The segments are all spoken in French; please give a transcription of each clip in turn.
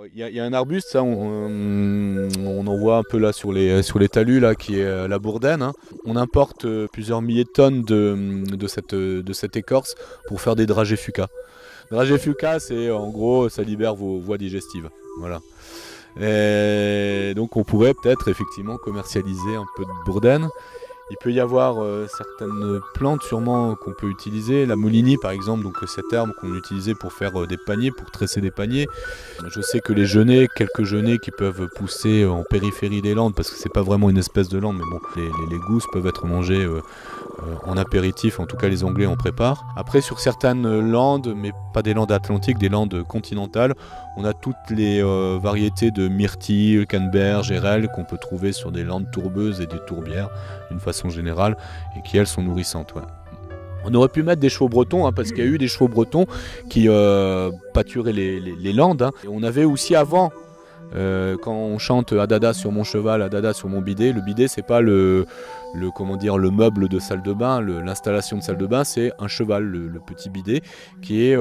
Il y a un arbuste, ça, on en voit un peu là sur les talus, là, qui est la bourdaine, hein. On importe plusieurs milliers de tonnes de cette écorce pour faire des dragées fuca. Dragées fuca, c'est en gros, ça libère vos voies digestives. Voilà. Et donc on pourrait peut-être effectivement commercialiser un peu de bourdaine. Il peut y avoir certaines plantes sûrement qu'on peut utiliser, la moulinie par exemple, donc cette herbe qu'on utilisait pour faire des paniers, pour tresser des paniers. Je sais que les genêts, quelques genêts qui peuvent pousser en périphérie des landes, parce que c'est pas vraiment une espèce de lande, mais bon, les gousses peuvent être mangées en apéritif, en tout cas les Anglais en préparent. Après sur certaines landes, mais pas des landes atlantiques, des landes continentales, on a toutes les variétés de myrtille, canneberge, érelle qu'on peut trouver sur des landes tourbeuses et des tourbières d'une façon générale, et qui elles sont nourrissantes. Ouais. On aurait pu mettre des chevaux bretons, hein, parce qu'il y a eu des chevaux bretons qui pâturaient les landes, hein. Et on avait aussi avant, quand on chante Adada sur mon cheval, Adada sur mon bidet, le bidet c'est pas le meuble de salle de bain, l'installation de salle de bain, c'est un cheval, le petit bidet, qui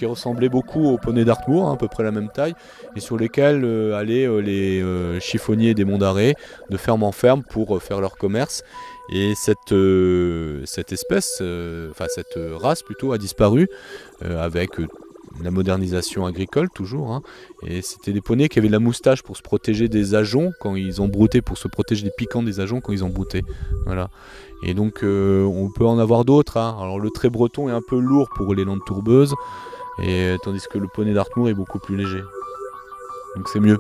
ressemblait beaucoup au poney d'Artmoor, hein, à peu près la même taille, et sur lesquels allaient les chiffonniers des Monts d'Arrée, de ferme en ferme, pour faire leur commerce. Et cette espèce, cette race plutôt, a disparu avec la modernisation agricole toujours, hein. Et c'était des poneys qui avaient de la moustache pour se protéger des ajoncs quand ils ont brouté, pour se protéger des piquants des ajoncs quand ils ont brouté. Voilà. Et donc on peut en avoir d'autres, hein. Alors le trait breton est un peu lourd pour les landes tourbeuses, tandis que le poney d'Artmoor est beaucoup plus léger. Donc c'est mieux.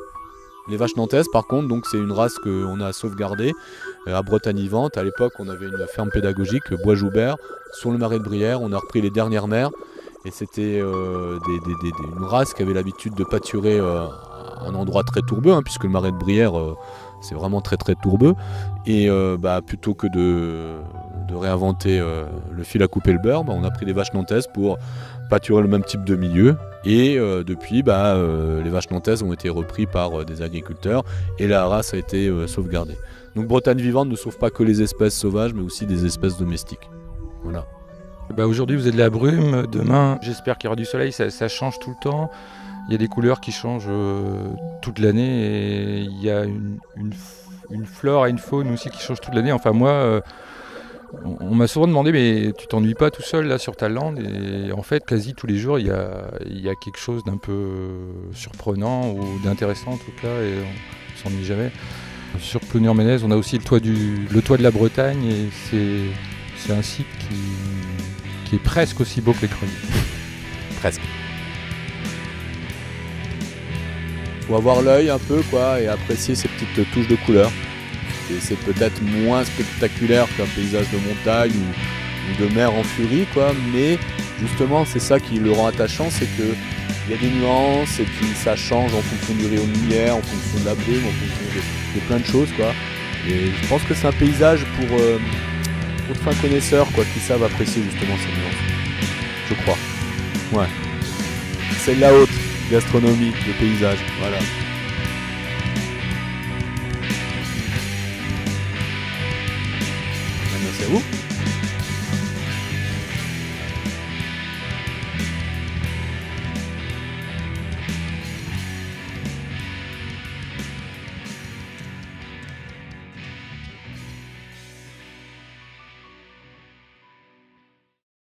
Les vaches nantaises par contre, donc c'est une race qu'on a sauvegardée à Bretagne Vivante. À l'époque on avait une ferme pédagogique, Bois-Joubert, sur le marais de Brière. On a repris les dernières mères. Et c'était une race qui avait l'habitude de pâturer un endroit très tourbeux, hein, puisque le marais de Brière, c'est vraiment très très tourbeux. Et plutôt que de réinventer le fil à couper le beurre, on a pris des vaches nantaises pour pâturer le même type de milieu. Et depuis, les vaches nantaises ont été reprises par des agriculteurs et la race a été sauvegardée. Donc Bretagne Vivante ne sauve pas que les espèces sauvages, mais aussi des espèces domestiques. Voilà. Aujourd'hui vous avez de la brume, demain j'espère qu'il y aura du soleil, ça change tout le temps. Il y a des couleurs qui changent toute l'année et il y a une flore et une faune aussi qui changent toute l'année. Enfin moi, on m'a souvent demandé mais tu t'ennuies pas tout seul là sur ta lande, et en fait quasi tous les jours il y a quelque chose d'un peu surprenant ou d'intéressant en tout cas, et on s'ennuie jamais. Sur Plounier-en-Ménez on a aussi le toit de la Bretagne, et c'est un site qui est presque aussi beau que les Creuilles. Presque. Faut avoir l'œil un peu, quoi, et apprécier ces petites touches de couleur. Et c'est peut-être moins spectaculaire qu'un paysage de montagne ou de mer en furie, quoi, mais justement c'est ça qui le rend attachant, c'est que il y a des nuances et puis ça change en fonction du rayon de lumière, en fonction de la brume, en fonction de plein de choses, quoi. Et je pense que c'est un paysage pour de fins connaisseurs, quoi, qui savent apprécier justement ces nuances. Je crois. Ouais. C'est de la haute gastronomie, le paysage. Voilà. Merci à vous.